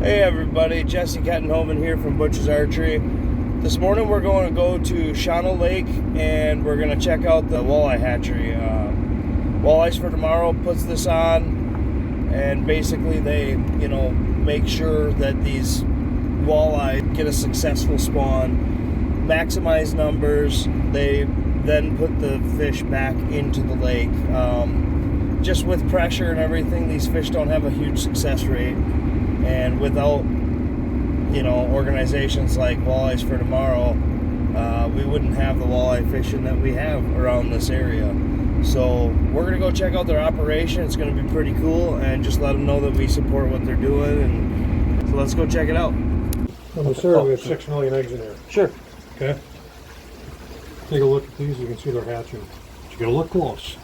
Hey everybody, Jesse Kettenhoven here from Butch's Archery. This morning we're going to go to Shawano Lake and we're going to check out the walleye hatchery. Walleyes for Tomorrow puts this on, and basically they, make sure that these walleye get a successful spawn, maximize numbers. They then put the fish back into the lake. Just with pressure and everything, these fish don't have a huge success rate. And without, organizations like Walleyes for Tomorrow, we wouldn't have the walleye fishing that we have around this area. So we're going to go check out their operation. It's going to be pretty cool, and just let them know that we support what they're doing. And so let's go check it out. On the syrup, we have 6 million eggs in there. Sure. Okay. Take a look at these. You can see they're hatching. But you got to look close.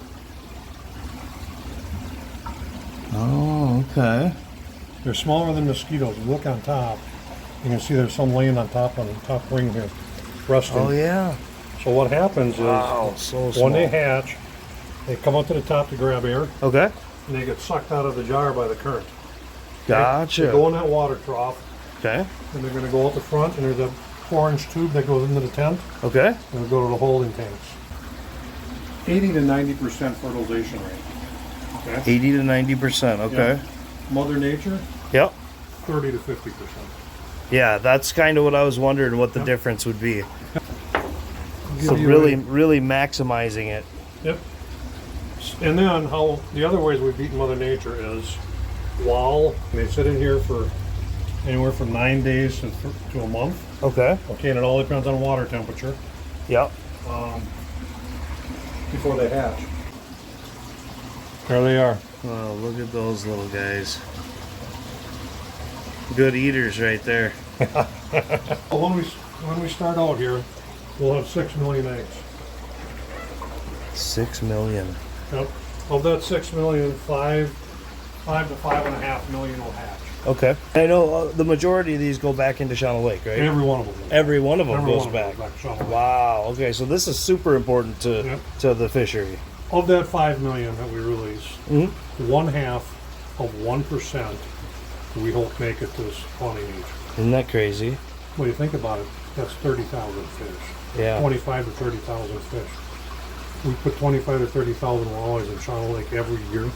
Oh, okay. They're smaller than mosquitoes. Look on top. You can see there's some laying on the top ring here, resting. Oh yeah. So what happens is, so small. when they hatch, they come up to the top to grab air, Okay. and they get sucked out of the jar by the current. Gotcha. They go in that water trough, Okay. and they're going to go out the front, and there's a 4-inch tube that goes into the tent, Okay. and they'll go to the holding tanks. 80 to 90% fertilization rate. Okay. 80 to 90%. Okay. Yeah. Mother Nature, Yep. 30 to 50%. Yeah, that's kind of what I was wondering, what the Yep. difference would be. Give So you really maximizing it. Yep. And then how the other ways we beat Mother Nature is while they sit in here for anywhere from 9 days to a month. Okay. Okay, and it all depends on water temperature Yep. before they hatch. There they are. Oh, look at those little guys. Good eaters right there. When we start out here, we'll have 6 million eggs. 6 million. Yep. Of that 6 million, 5 to 5.5 million will hatch. Okay. I know the majority of these go back into Shawano Lake, right? Every one of them. Every one of them Every goes one of them back. goes back to Shawano Lake. Wow. Okay, so this is super important to Yep. the fishery. Of that 5 million that we release, Mm-hmm. 1/2 of 1% we hope make it to the spawning age. Isn't that crazy? When you think about it, that's 30,000 fish. Yeah. 25 to 30,000 fish. We put 25 to 30,000 walleyes in Shawano Lake every year.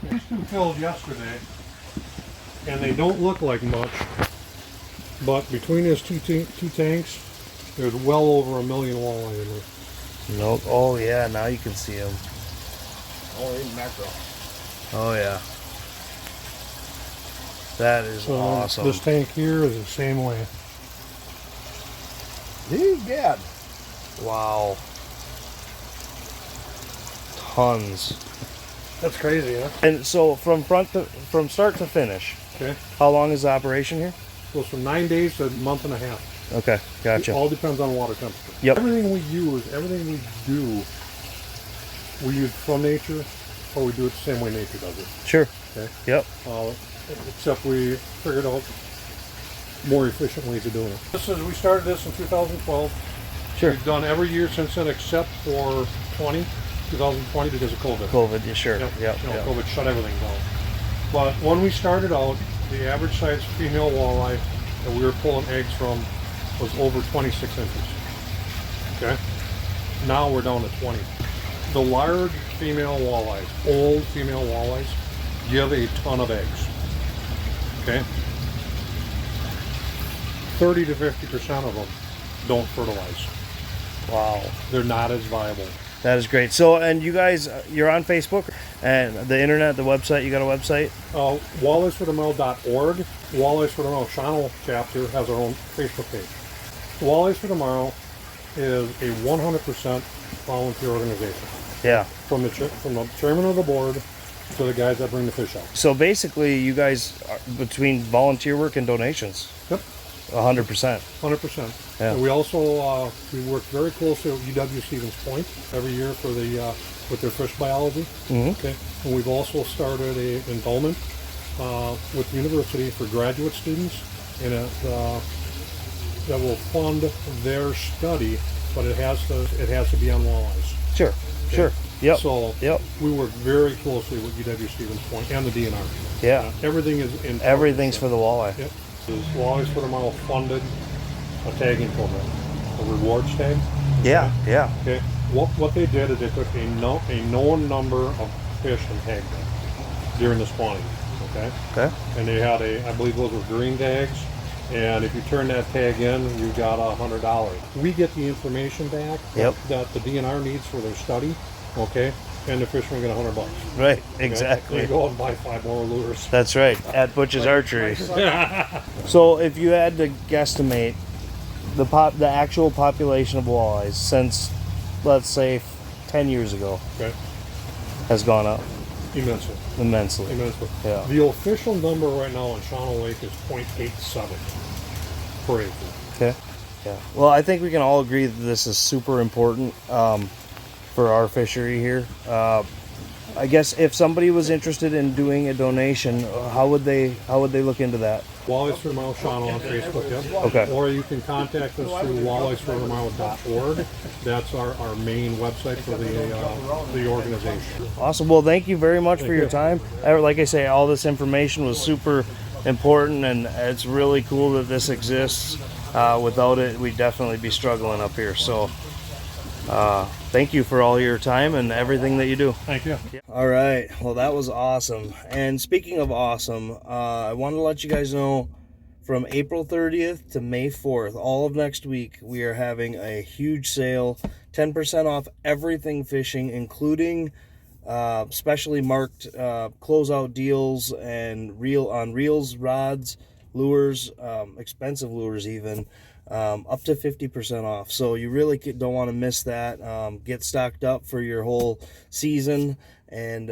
These two filled yesterday, and they don't look like much, but between these two tanks, there's well over 1 million walleye in there. Nope. Oh yeah. Now you can see them. Oh, in mackerel. Oh yeah. That is So awesome. this tank here is the same way. Egad. Wow. Tons. That's crazy, huh? And so from start to finish, Okay. how long is the operation here? Goes from 9 days to a month and a half. Okay, gotcha. It all depends on water temperature. Yep. Everything we do, we use from nature, or we do it the same way nature does it. Sure. Okay. Yep. Except we figured out more efficient ways of doing it. We started this in 2012. Sure. We've done every year since then, except for 2020 because of COVID. COVID, yeah, sure. Yep. Yep. You know, Yep. COVID shut everything down. But when we started out, the average size female walleye that we were pulling eggs from was over 26 inches. Okay? Now we're down to 20. The large female walleyes, old female walleyes, give a ton of eggs. Okay? 30 to 50% of them don't fertilize. Wow. They're not as viable. That is great. So, and you guys, you're on Facebook and the internet, the website, you got a website? Walleyesfortomorrow.org. Walleyes for Tomorrow Shawano chapter has our own Facebook page. Walleyes for Tomorrow is a 100% volunteer organization. Yeah. From the chairman of the board to the guys that bring the fish out. So basically, you guys are between volunteer work and donations. Yep. 100%. 100%. Yeah. And we also we work very closely with UW Stevens Point every year for with their fish biology. Mm-hmm. Okay. And we've also started an endowment with the university for graduate students, and that will fund their study, but it has to be on walleyes. Sure. Okay. Sure. Yep. So Yep. we work very closely with UW Stevens Point and the DNR. Yeah. Everything is in. Everything's for the walleye. Yep. Walleyes for Tomorrow funded a tagging program, a rewards tag. Yeah. Yeah. Okay. What they did is they took a known number of fish and tagged them during the spawning. Okay. Okay. And they had I believe those were green tags. And if you turn that tag in, you got $100. We get the information back that the DNR needs for their study, okay? And the fishermen get $100. Right. Okay? Exactly. They go and buy 5 more lures. That's right. At Butch's Archery. So if you had to guesstimate the actual population of walleyes since, let's say, 10 years ago, Okay. has gone up Immensely. immensely. Yeah. The official number right now on Shawano Lake is 0.87 per acre. Okay. Yeah. Well, I think we can all agree that this is super important for our fishery here. I guess if somebody was interested in doing a donation, how would they look into that? Walleyes for Tomorrow Shawano on Facebook, yep. Okay. Or you can contact us through walleyesfortomorrow.org. That's our main website for the organization. Awesome. Well, thank you very much for your time. Like I say, all this information was super important, and it's really cool that this exists. Without it, we'd definitely be struggling up here. So thank you for all your time and everything that you do. Thank you. All right. Well, that was awesome. And speaking of awesome, I want to let you guys know from April 30th to May 4th, all of next week, we are having a huge sale, 10% off everything fishing, including specially marked closeout deals and reels, rods, lures, expensive lures even, up to 50% off. So you really don't want to miss that. Get stocked up for your whole season. And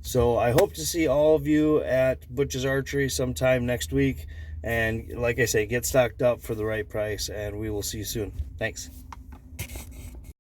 so I hope to see all of you at Butch's Archery sometime next week. And like I say, get stocked up for the right price, and we will see you soon. Thanks.